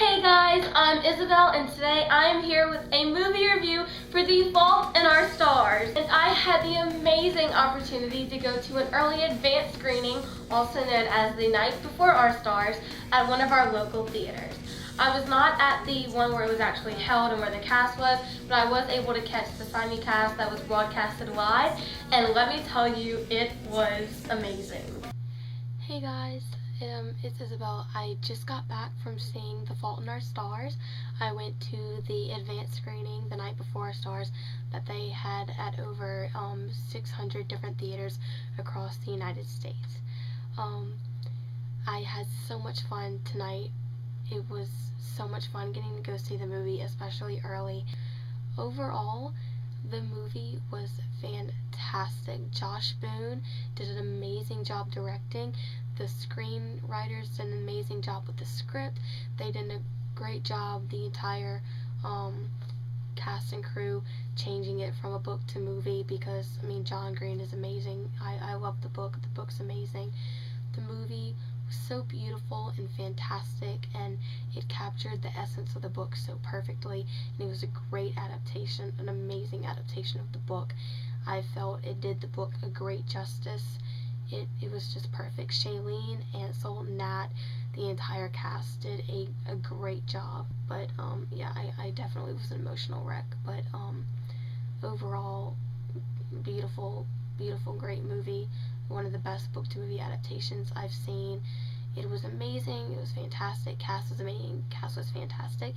Hey guys, I'm Isabel and today I'm here with a movie review for The Fault in Our Stars. And I had the amazing opportunity to go to an early advance screening, also known as The Night Before Our Stars, at one of our local theaters. I was not at the one where it was actually held and where the cast was, but I was able to catch the simulcast that was broadcasted live, and let me tell you, it was amazing. Hey guys. It's Isabel. I just got back from seeing The Fault in Our Stars. I went to the advanced screening The Night Before Our Stars that they had at over 600 different theaters across the United States. I had so much fun tonight. It was so much fun getting to go see the movie, especially early. Overall, the movie was fantastic. Josh Boone did an amazing job directing. The screenwriters did an amazing job with the script. They did a great job, the entire cast and crew, changing it from a book to movie because, I mean, John Green is amazing. I love the book. The book's amazing. The movie was so beautiful and fantastic, and it captured the essence of the book so perfectly, and it was a great adaptation, an amazing adaptation of the book. I felt it did the book a great justice. It was just perfect. Shailene, Ansel, Nat, the entire cast did a great job. But yeah, I definitely was an emotional wreck. But overall, beautiful, great movie. One of the best book to movie adaptations I've seen. It was amazing. It was fantastic. Cast was amazing. Cast was fantastic.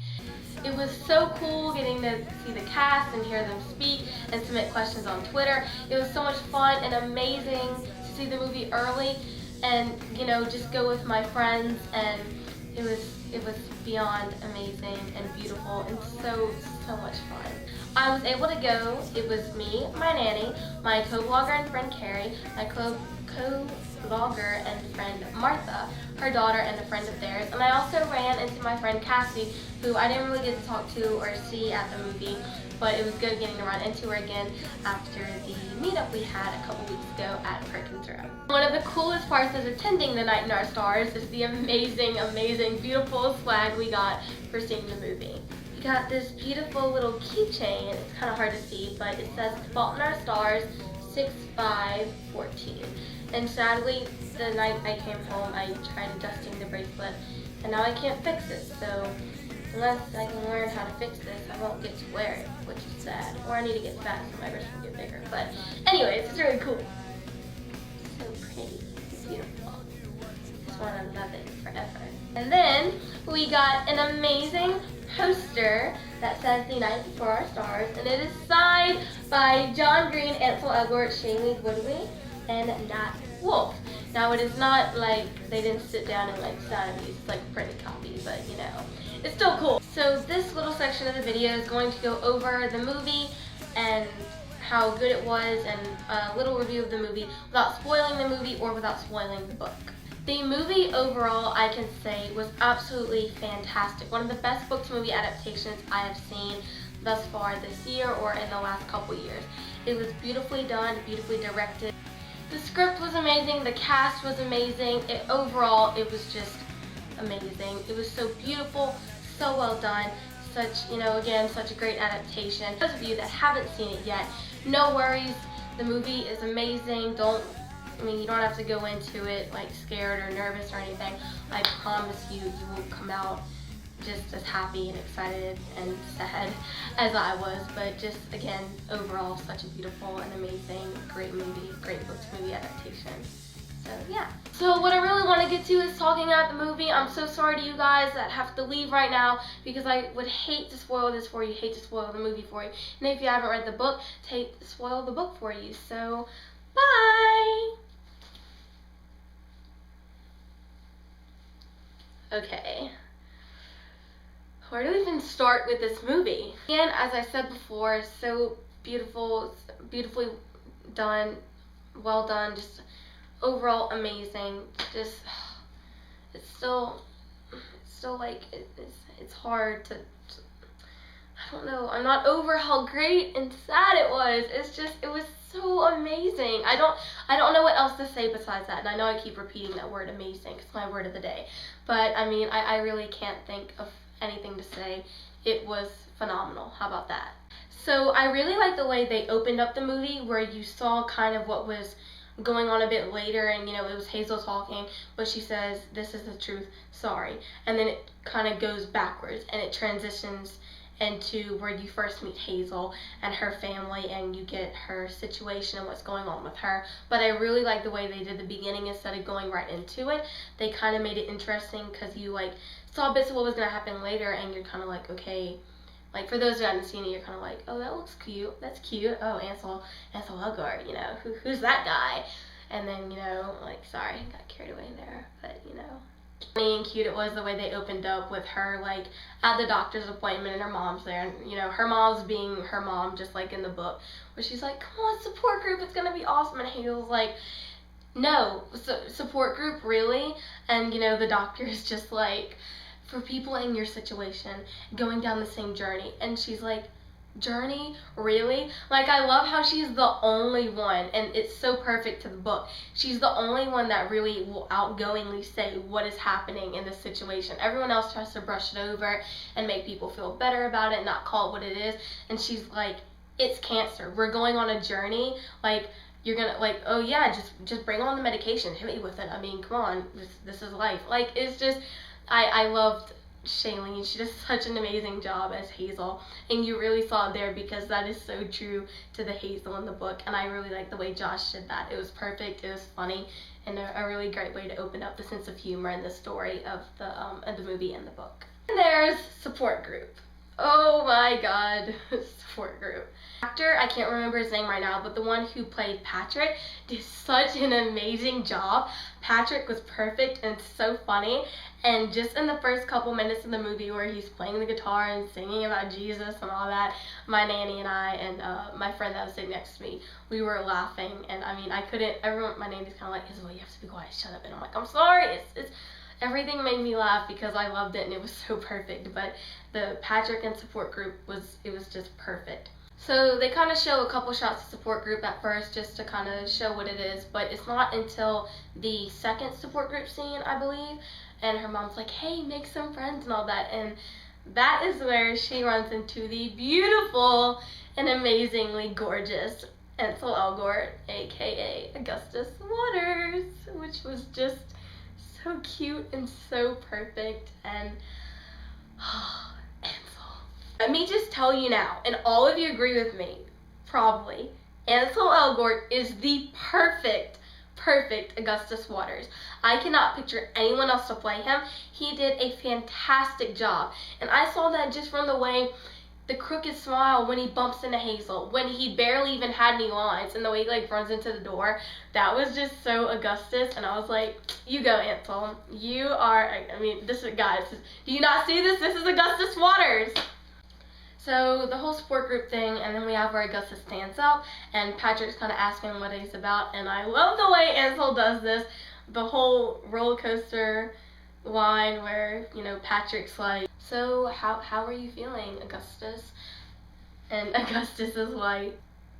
It was so cool getting to see the cast and hear them speak and submit questions on Twitter. It was so much fun and amazing to see the movie early and, you know, just go with my friends, and it was beyond amazing and beautiful and so much fun. I was able to go. It was me, my nanny, my co-blogger and friend Carrie, my co-blogger and friend Martha, her daughter, and a friend of theirs. And I also ran into my friend Cassie, who I didn't really get to talk to or see at the movie, but it was good getting to run into her again after the meetup we had a couple weeks ago at Perkins Room. One of the coolest parts of attending The Night in Our Stars is the amazing, beautiful swag we got for seeing the movie. We got this beautiful little keychain. It's kind of hard to see, but it says The Fault in Our Stars 6/5/14. And sadly, the night I came home, I tried adjusting the bracelet, and now I can't fix it. So unless I can learn how to fix this, I won't get to wear it, which is sad. Or I need to get fat so my wrist will get bigger. But anyways, it's really cool. So pretty. It's beautiful. Just want to love it forever. And then we got an amazing poster that says The Night Before Our Stars, and it is signed by John Green, Ansel Elgort, Shailene Woodley, and Nat Wolff. Now, it is not like they didn't sit down and like sign these like printed copy, but you know, it's still cool. So this little section of the video is going to go over the movie and how good it was, and a little review of the movie without spoiling the movie or without spoiling the book. The movie overall, I can say, was absolutely fantastic. One of the best book-to-movie adaptations I have seen thus far this year or in the last couple years. It was beautifully done, beautifully directed. The script was amazing, the cast was amazing. Overall, it was just amazing. It was so beautiful, so well done. Such, you know, again, such a great adaptation. Those of you that haven't seen it yet, no worries. The movie is amazing. You don't have to go into it like scared or nervous or anything. I promise you, you will come out just as happy and excited and sad as I was. But just, again, overall, such a beautiful and amazing, great movie, great book-to-movie adaptation. So yeah. So what I really want to get to is talking about the movie. I'm so sorry to you guys that have to leave right now because I would hate to spoil this for you, hate to spoil the movie for you. And if you haven't read the book, hate to spoil the book for you. So, bye! Okay, where do we even start with this movie? Again, as I said before, so beautiful, beautifully done, well done, just overall amazing. Just, it's still like, it's hard to, I don't know, I'm not over how great and sad it was. It's just, it was so amazing. I don't know what else to say besides that, and I know I keep repeating that word amazing, it's my word of the day. But I mean, I really can't think of anything to say. It was phenomenal. How about that? So I really like the way they opened up the movie, where you saw kind of what was going on a bit later, and you know, it was Hazel talking, but she says, "This is the truth, sorry," and then it kind of goes backwards and it transitions into where you first meet Hazel and her family, and you get her situation and what's going on with her. But I really like the way they did the beginning. Instead of going right into it, they kind of made it interesting, because you like saw bits of what was going to happen later, and you're kind of like, okay, like for those who haven't seen it, you're kind of like, oh, that looks cute, that's cute, oh, Ansel Elgort, you know, who's that guy? And then, you know, like, sorry, got carried away there, but you know, funny and cute it was the way they opened up with her like at the doctor's appointment and her mom's there, and you know, her mom's being her mom, just like in the book, where she's like, come on, support group, it's gonna be awesome, and Hazel's like, no, support group, really? And you know, the doctor is just like, for people in your situation going down the same journey, and she's like, journey, really? Like, I love how she's the only one, and it's so perfect to the book, she's the only one that really will outgoingly say what is happening in this situation. Everyone else tries to brush it over and make people feel better about it, not call it what it is, and she's like, it's cancer, we're going on a journey, like, you're gonna, like, oh yeah, just bring on the medication, hit me with it, I mean, come on, this is life. Like, it's just, I loved Shailene. She does such an amazing job as Hazel, and you really saw it there, because that is so true to the Hazel in the book, and I really like the way Josh did that. It was perfect, it was funny, and a really great way to open up the sense of humor in the story of the movie and the book. And there's support group. Oh my god, support group. Actor, I can't remember his name right now, but the one who played Patrick did such an amazing job. Patrick was perfect and so funny, and just in the first couple minutes of the movie where he's playing the guitar and singing about Jesus and all that, my nanny and I and my friend that was sitting next to me, we were laughing, and I mean, everyone, my nanny's kind of like, Isabel, you have to be quiet, shut up, and I'm like, I'm sorry, it's everything made me laugh because I loved it and it was so perfect. But the Patrick and support group was just perfect. So they kind of show a couple shots of support group at first just to kind of show what it is, but it's not until the second support group scene, I believe, and her mom's like, hey, make some friends and all that, and that is where she runs into the beautiful and amazingly gorgeous Ansel Elgort, aka Augustus Waters, which was just so cute and so perfect. And Ansel. Let me just tell you now, and all of you agree with me, probably, Ansel Elgort is the perfect Augustus Waters. I cannot picture anyone else to play him. He did a fantastic job, and I saw that just from the way the crooked smile when he bumps into Hazel, when he barely even had any lines, and the way he like runs into the door, that was just so Augustus, and I was like, you go, Ansel. You are, I mean, this is, guys, do you not see this? This is Augustus Waters. So the whole support group thing, and then we have where Augustus stands up, and Patrick's kind of asking him what he's about, and I love the way Ansel does this, the whole roller coaster line where, you know, Patrick's like, so how are you feeling, Augustus? And Augustus is like,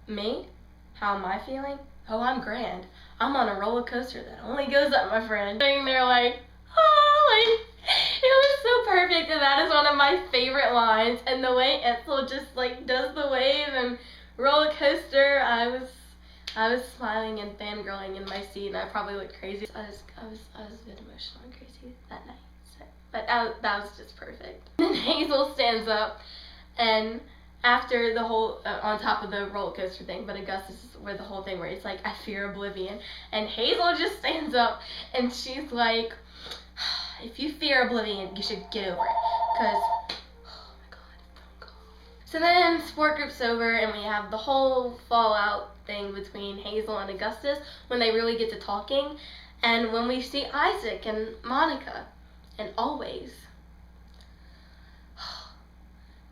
me? How am I feeling? Oh, I'm grand. I'm on a roller coaster that only goes up, my friend. Sitting there like, oh, like, it was so perfect, and that is one of my favorite lines. And the way Ansel just like does the wave and roller coaster, I was smiling and fangirling in my seat, and I probably looked crazy. I was a bit emotional and crazy that night. So, but that was just perfect. And then Hazel stands up, and after the whole on top of the roller coaster thing, but Augustus is where the whole thing where it's like, I fear oblivion, and Hazel just stands up and she's like, if you fear oblivion, you should get over it, because, oh my god. So then support group's over, and we have the whole fallout thing between Hazel and Augustus when they really get to talking, and when we see Isaac and Monica, and always,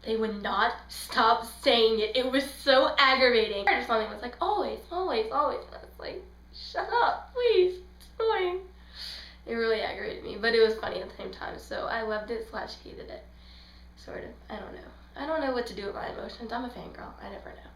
they would not stop saying it. It was so aggravating. Or something was like, always, always, always. And I was like, shut up, please. It's annoying. It really aggravated me, but it was funny at the same time. So I loved it / hated it. Sort of. I don't know. I don't know what to do with my emotions. I'm a fangirl. I never know.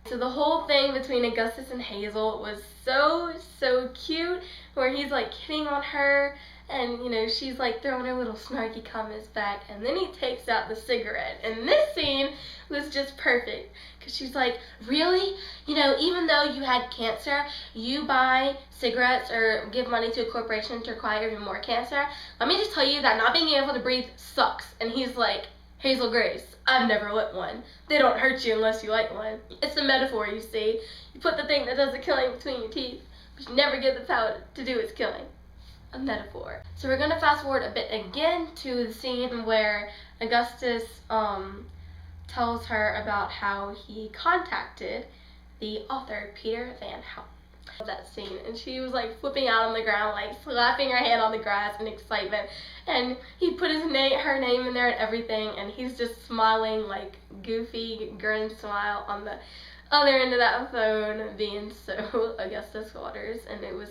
So the whole thing between Augustus and Hazel was so cute, where he's like hitting on her, And, you know, she's like throwing her little snarky comments back, and then he takes out the cigarette. And this scene was just perfect, because she's like, really? You know, even though you had cancer, you buy cigarettes or give money to a corporation to acquire even more cancer? Let me just tell you that not being able to breathe sucks. And he's like, Hazel Grace, I've never lit one. They don't hurt you unless you light one. It's a metaphor, you see. You put the thing that does the killing between your teeth, but you never get the power to do its killing. A metaphor. So we're gonna fast forward a bit again to the scene where Augustus tells her about how he contacted the author Peter Van Houten. That scene, and she was like flipping out on the ground, like slapping her hand on the grass in excitement, and he put her name in there and everything, and he's just smiling like goofy grin smile on the other end of that phone, being so Augustus Waters, and it was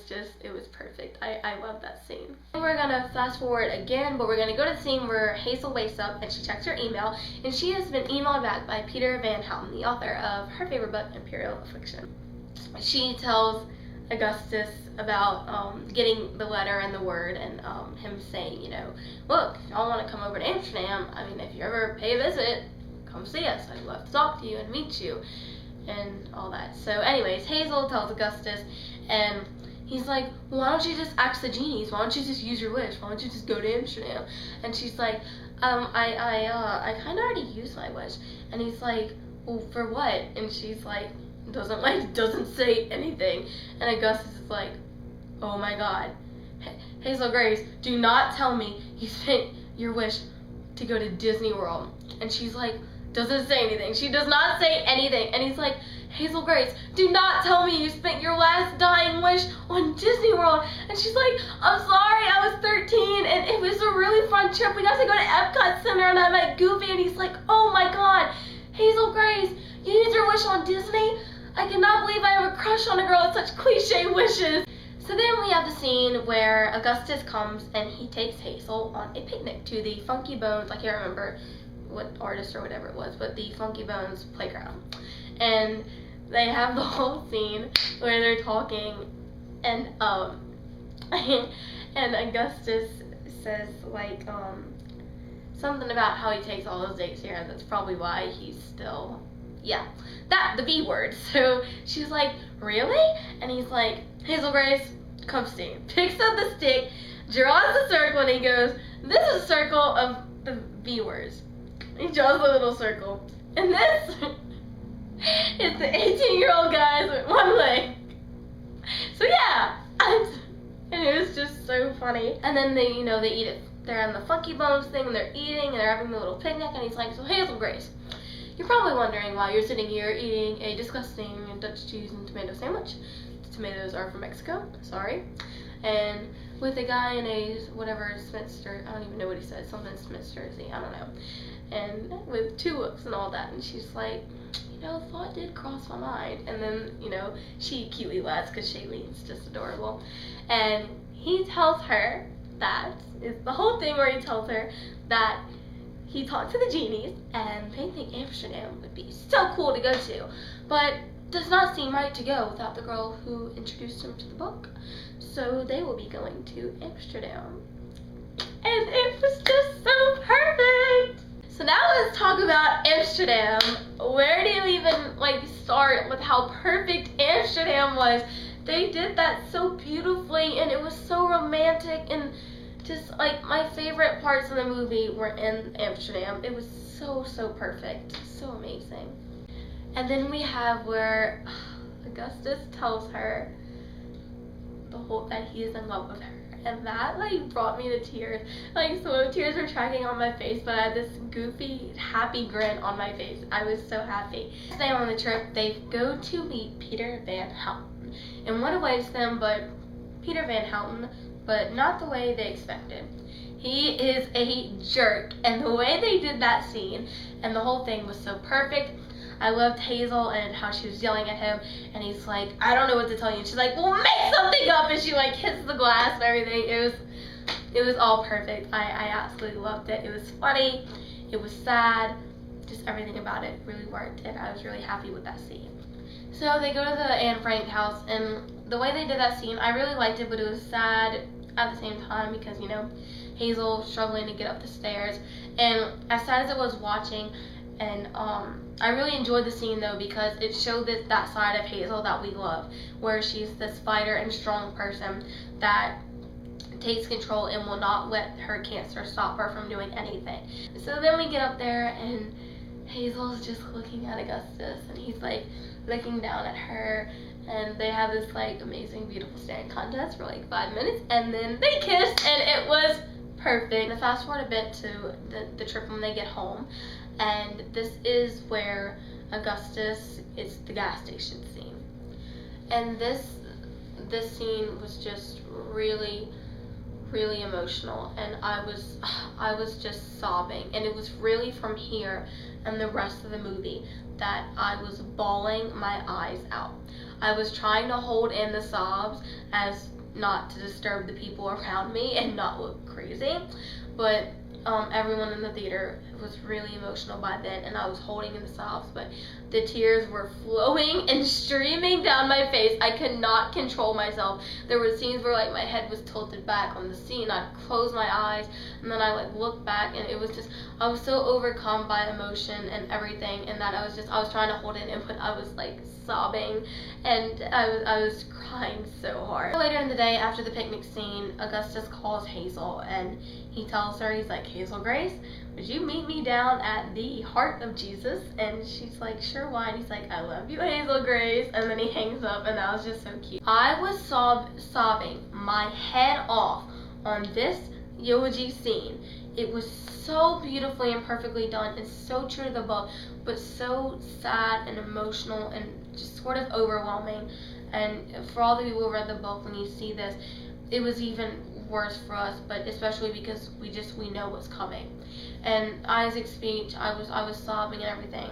perfect. I love that scene. We're gonna fast forward again, but we're gonna go to the scene where Hazel wakes up and she checks her email, and she has been emailed back by Peter Van Houten, the author of her favorite book, Imperial Affliction. She tells Augustus about getting the letter and the word, and him saying, you know, look, if y'all want to come over to Amsterdam, I mean, if you ever pay a visit, come see us. I'd love to talk to you and meet you and all that. So anyways, Hazel tells Augustus, and he's like, well, why don't you just ask the genies? Why don't you just use your wish? Why don't you just go to Amsterdam? And she's like, I kind of already used my wish. And he's like, well, for what? And she's like, doesn't say anything. And Augustus is like, oh my god, Hazel Grace, do not tell me you spent your wish to go to Disney World. And she's like, doesn't say anything. She does not say anything. And he's like, Hazel Grace, do not tell me you spent your last dying wish on Disney World. And she's like, I'm sorry, I was 13 and it was a really fun trip. We got to go to Epcot Center and I met Goofy. And he's like, oh my god, Hazel Grace, you used your wish on Disney? I cannot believe I have a crush on a girl with such cliche wishes. So then we have the scene where Augustus comes and he takes Hazel on a picnic to the Funky Bones, I can't remember what artist or whatever it was, but the Funky Bones playground. And they have the whole scene where they're talking, and and Augustus says like something about how he takes all those dates here, and that's probably why he's still, yeah, that, the B word. So she's like, really? And he's like, Hazel Grace, come see. Picks up the stick, draws a circle, and he goes, this is a circle of the B words. He draws a little circle. And this is the 18-year-old guys with one leg. So yeah, and it was just so funny. And then they, you know, they eat it. They're on the Funky Bones thing, and they're eating, and they're having a little picnic, and he's like, so Hazel Grace, you're probably wondering why you're sitting here eating a disgusting Dutch cheese and tomato sandwich. The tomatoes are from Mexico, sorry. And with a guy in a, whatever, spinster, I don't even know what he said, something spinstersy, I don't know. And with tulips and all that, and she's like, you know, thought did cross my mind. And then, you know, she cutely laughs because Shaylene's just adorable. And he tells her that, it's the whole thing where he tells her that he talked to the genies and they think Amsterdam would be so cool to go to, but does not seem right to go without the girl who introduced him to the book. So they will be going to Amsterdam. And it was just so perfect. So now let's talk about Amsterdam. Where do you even like start with how perfect Amsterdam was? They did that so beautifully, and it was so romantic, and just like my favorite parts of the movie were in Amsterdam. It was so perfect, so amazing. And then we have where Augustus tells her that he is in love with her. And that like brought me to tears. Like so tears were tracking on my face, but I had this goofy, happy grin on my face. I was so happy. Stay on the trip, they go to meet Peter Van Houten. And what awaits them but Peter Van Houten, but not the way they expected. He is a jerk, and the way they did that scene and the whole thing was so perfect. I loved Hazel and how she was yelling at him, and he's like, I don't know what to tell you. And she's like, well, make something up, and she like hits the glass and everything. It was all perfect. I absolutely loved it. It was funny, it was sad, just everything about it really worked, and I was really happy with that scene. So they go to the Anne Frank house, and the way they did that scene, I really liked it, but it was sad at the same time because, you know, Hazel struggling to get up the stairs. And as sad as it was watching, and I really enjoyed the scene though because it showed that side of Hazel that we love, where she's this fighter and strong person that takes control and will not let her cancer stop her from doing anything. So then we get up there and Hazel's just looking at Augustus and he's like looking down at her, and they have this like amazing beautiful staring contest for like 5 minutes, and then they kiss and it was perfect. And fast forward a bit to the trip when they get home, and this is where Augustus, it's the gas station scene. And this scene was just really emotional, and I was just sobbing, and it was really from here and the rest of the movie that I was bawling my eyes out. I was trying to hold in the sobs as not to disturb the people around me and not look crazy, but everyone in the theater was really emotional by then, and I was holding in the sobs, but the tears were flowing and streaming down my face. I could not control myself. There were scenes where like my head was tilted back on the scene. I'd close my eyes and then I like look back, and it was just, I was so overcome by emotion and everything, and that I was trying to hold it in, but I was like sobbing, and I was crying so hard. Later in the day, after the picnic scene, Augustus calls Hazel and he tells her, he's like, Hazel Grace, would you meet me down at the Heart of Jesus? And she's like, sure, why? And he's like, I love you, Hazel Grace. And then he hangs up, and that was just so cute. I was sobbing my head off on this eulogy scene. It was so beautifully and perfectly done and so true to the book, but so sad and emotional and just sort of overwhelming. And for all the people who read the book, when you see this, it was even worse for us, but especially because we know what's coming. And Isaac's speech, I was sobbing and everything,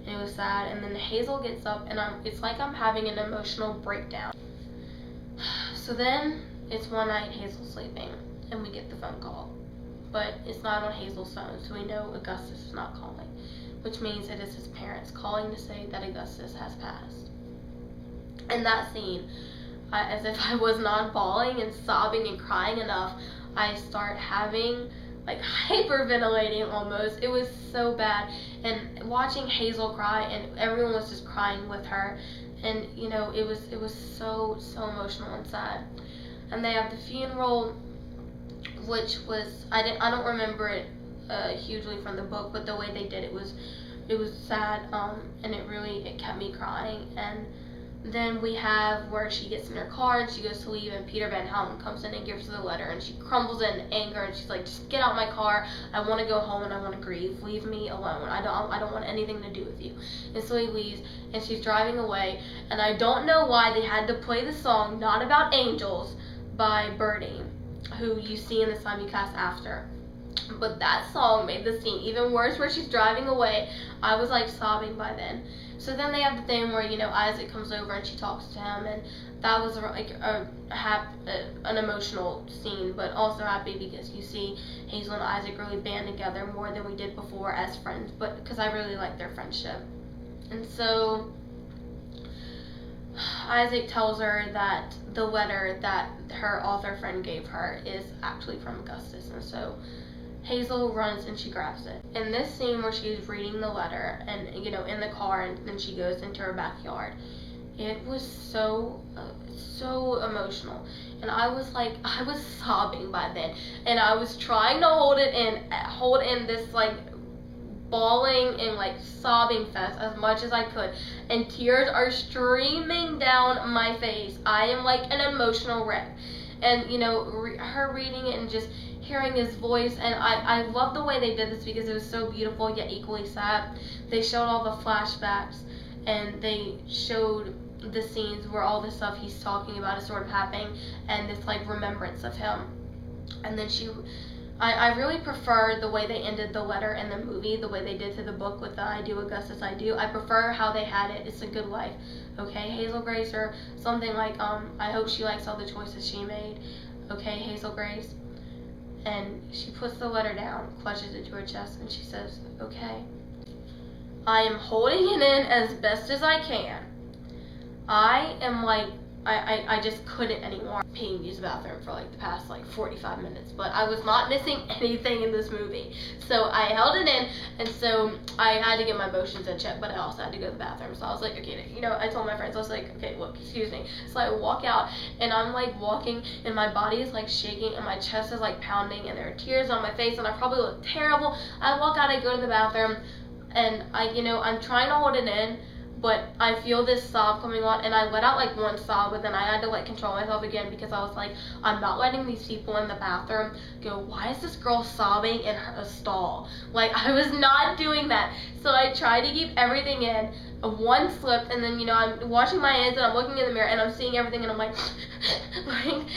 and it was sad. And then Hazel gets up, and it's like I'm having an emotional breakdown. So then it's one night, Hazel's sleeping, and we get the phone call, but it's not on Hazel's phone, so we know Augustus is not calling, which means it is his parents calling to say that Augustus has passed. And that scene, as if I was not bawling and sobbing and crying enough, I start having like hyperventilating almost. It was so bad, and watching Hazel cry, and everyone was just crying with her, and you know, it was so emotional and sad. And they have the funeral, which was, I don't remember it hugely from the book, but the way they did it was sad, and it kept me crying. And then we have where she gets in her car and she goes to leave, and Peter Van Houten comes in and gives her the letter, and she crumbles in anger, and she's like, just get out my car, I want to go home and I want to grieve, leave me alone, I don't want anything to do with you. And so he leaves, and she's driving away, and I don't know why they had to play the song Not About Angels by Birdie, who you see in the simulcast after. But that song made the scene even worse, where she's driving away. I was like sobbing by then. So then they have the thing where, you know, Isaac comes over and she talks to him, and that was like an emotional scene, but also happy because you see Hazel and Isaac really band together more than we did before as friends, but because I really like their friendship. And so Isaac tells her that the letter that her author friend gave her is actually from Augustus, and so Hazel runs and she grabs it. In this scene where she's reading the letter, and you know, in the car, and then she goes into her backyard, it was so emotional, and I was sobbing by then, and I was trying to hold in this like bawling and like sobbing fest as much as I could, and tears are streaming down my face. I am like an emotional wreck, and you know, her reading it and just hearing his voice, and I love the way they did this because it was so beautiful yet equally sad. They showed all the flashbacks, and they showed the scenes where all the stuff he's talking about is sort of happening, and this like remembrance of him. And then I really prefer the way they ended the letter in the movie, the way they did to the book with the I do, Augustus, I do. I prefer how they had it. It's a good life. Okay, Hazel Grace, or something like, I hope she likes all the choices she made. Okay, Hazel Grace. And she puts the letter down, clutches it to her chest, and she says, okay, I am holding it in as best as I can. I am like I just couldn't anymore. Peeing, use the bathroom for like the past like 45 minutes, but I was not missing anything in this movie. So I held it in, and so I had to get my emotions in check, but I also had to go to the bathroom. So I was like, okay, you know, I told my friends, I was like, okay, look, excuse me. So I walk out, and I'm like walking, and my body is like shaking, and my chest is like pounding, and there are tears on my face, and I probably look terrible. I walk out, I go to the bathroom, and I'm trying to hold it in, but I feel this sob coming on, and I let out like one sob, but then I had to like control myself again, because I was like, I'm not letting these people in the bathroom go, why is this girl sobbing in a stall? Like, I was not doing that. So I tried to keep everything in. One slipped, and then I'm washing my hands, and I'm looking in the mirror, and I'm seeing everything, and I'm like,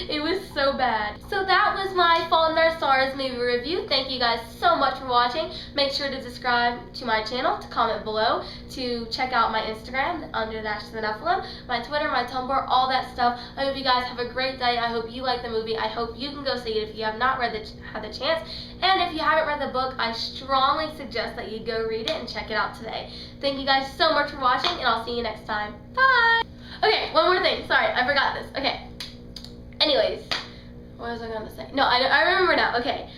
it was so bad. So that was my Fault in Our Stars movie review. Thank you guys so much for watching. Make sure to subscribe to my channel, to comment below, to check out my Instagram under the Nephilim, my Twitter, my Tumblr, all that stuff. I hope you guys have a great day. I hope you like the movie. I hope you can go see it if you have not had the chance. And if you haven't read the book, I strongly suggest that you go read it and check it out today. Thank you guys so much for watching, and I'll see you next time. Bye! Okay, one more thing. Sorry, I forgot this. Okay. Anyways, what was I going to say? No, I remember now. Okay.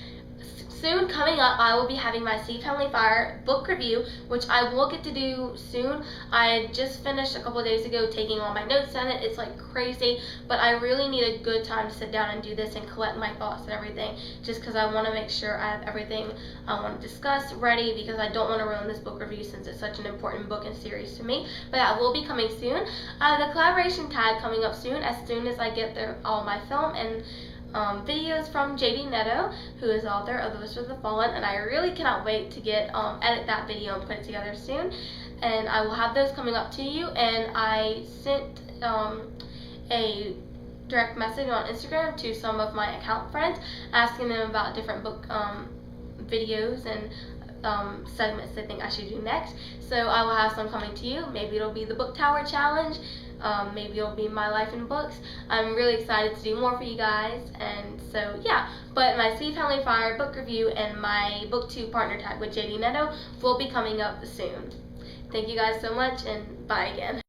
Soon coming up, I will be having my See Family Fire book review, which I will get to do soon. I just finished a couple of days ago taking all my notes on it. It's like crazy, but I really need a good time to sit down and do this and collect my thoughts and everything, just because I want to make sure I have everything I want to discuss ready, because I don't want to ruin this book review since it's such an important book and series to me. But that will be coming soon. The collaboration tag coming up soon as I get all my film and videos from J.D. Netto, who is author of The Whisper of the Fallen, and I really cannot wait to edit that video and put it together soon. And I will have those coming up to you. And I sent a direct message on Instagram to some of my account friends, asking them about different book videos and segments they think I should do next. So I will have some coming to you. Maybe it'll be the Book Tower Challenge. Maybe it'll be my life in books. I'm really excited to do more for you guys, and so yeah. But my See Family Fire book review and my book 2 partner tag with J.D. Netto will be coming up soon. Thank you guys so much, and bye again.